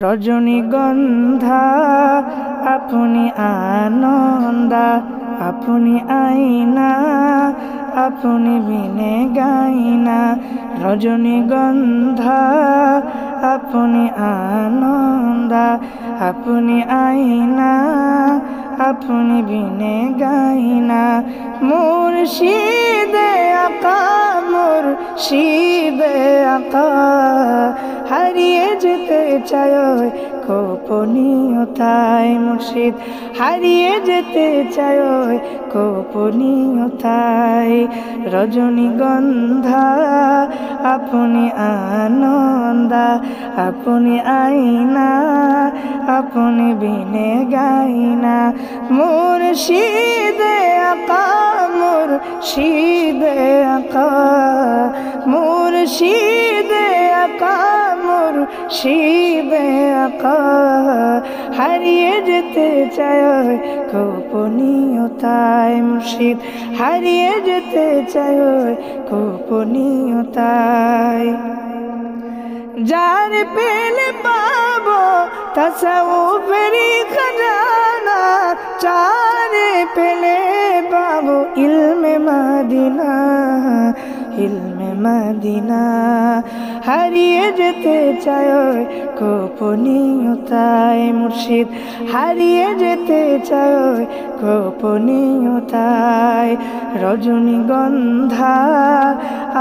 রজনীগন্ধা আপনি আনন্দা, আপনি আইনা, আপনি বিনে গাইনা। রজনীগন্ধা আপনি আনন্দা, আপনি আইনা, আপনি বিনে গাইনা। মুর্শিদে আকা, মুর্শিদে আকা, হারিয়ে যেতে চায় গোপনীয়তায়। মুর্শিদ হারিয়ে যেতে চায় গোপনীয়তায়। রজনীগন্ধা আপনি আনন্দা, আপনি আইনা, আপনি বিনে গাইনা। মুর্শিদে আকা, মুর্শিদে আকা, মুর্শিদে আকা, মুর্শিদে আকা, হারিয়ে যেতে চায় গোপনীয়তায়। মুর্শিদ হারিয়ে যেতে চায় গোপনীয়তায়। যার পেলে পাবো তাসাউফেরি খাজানা, যারে পেলে পাবো ইলমে মদিনা, ইলমে মদিনা। হারিয়ে যেতে চায় গোপনীয়তায়। মুর্শিদ হারিয়ে যেতে চায় গোপনীয়তায়। রজনীগন্ধা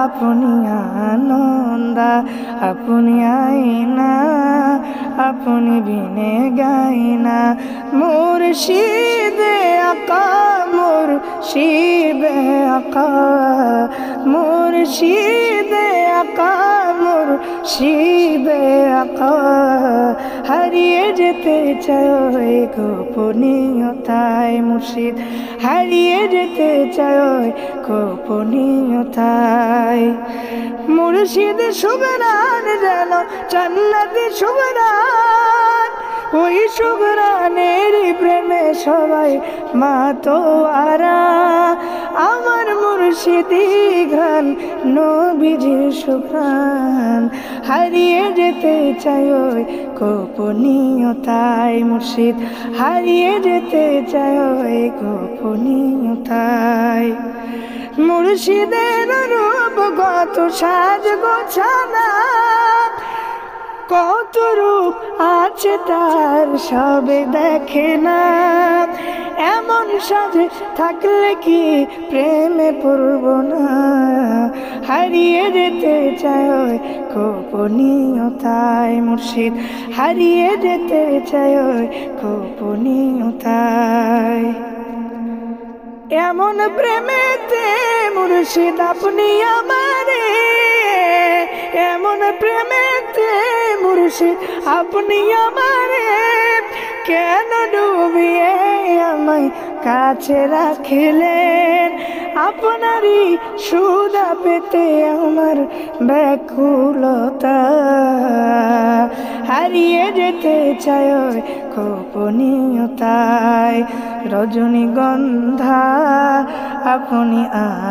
আপনি আনন্দা, আপনি আইনা, আপনি বিনে গাইনা। মুর্শিদে আকা, মুর্শিদে আকা, মুর্শিদে আকা, মুর্শিদে আকা, হারিয়ে যেতে চায় গোপনীয়তায়। মুর্শিদ হারিয়ে যেতে চায় গোপনীয়তায়। মুর্শিদ সুগরান যেন জান্নাতি সুগরান, ওই সুগরানের প্রেমে সবাই মাতোয়ারা। আমার মুর্শিদি ঘ্রাণ নবীজির সুঘ্রাণ, হারিয়ে যেতে চায় গোপনীয়তায়। মুর্শিদ হারিয়ে যেতে চায় গোপনীয়তায়। মুর্শিদের রূপ কত সাজ গোছানা, কত রূপ আছে তার সবে দেখে না। এমন সাজে থাকলে কি প্রেমে পড়ব না, হারিয়ে যেতে চায় গোপনীয়তায়। মুর্শিদ হারিয়ে যেতে চায় গোপনীয়তায়। এমন প্রেমেতে মুর্শিদ আপনি আমারে, এমন প্রেমেতে মুর্শিদ আপনি আমারে, কেন ডুবিয়ে আমায় কাছে রাখিলেন। আপনারই সুধা পেতে আমার ব্যাকুলতা, হারিয়ে যেতে চায় গোপনীয়তায়। রজনীগন্ধা আপনি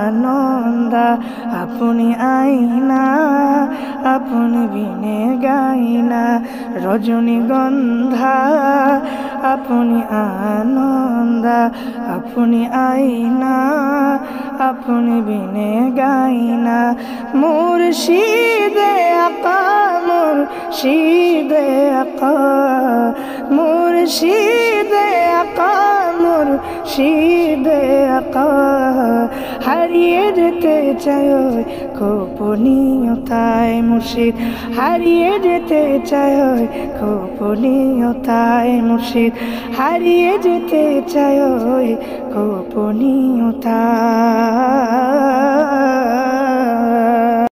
আনন্দা, আপনি আইনা, আপনি বিনে গাইনা। রজনীগন্ধা আপনি আনন্দা, আপনি আইনা, আপনি বিনে গাইনা। মুর্শিদে আকা, মুর্শিদে আকা, মুর্শিদে আকা, মুর্শিদে আকা, হারিয়ে যেতে চায় গোপনীয়তায়। মুর্শিদ হারিয়ে যেতে চায় গোপনীয়তায়। মুর্শিদ হারিয়ে যেতে চায় গোপনীয়তায়।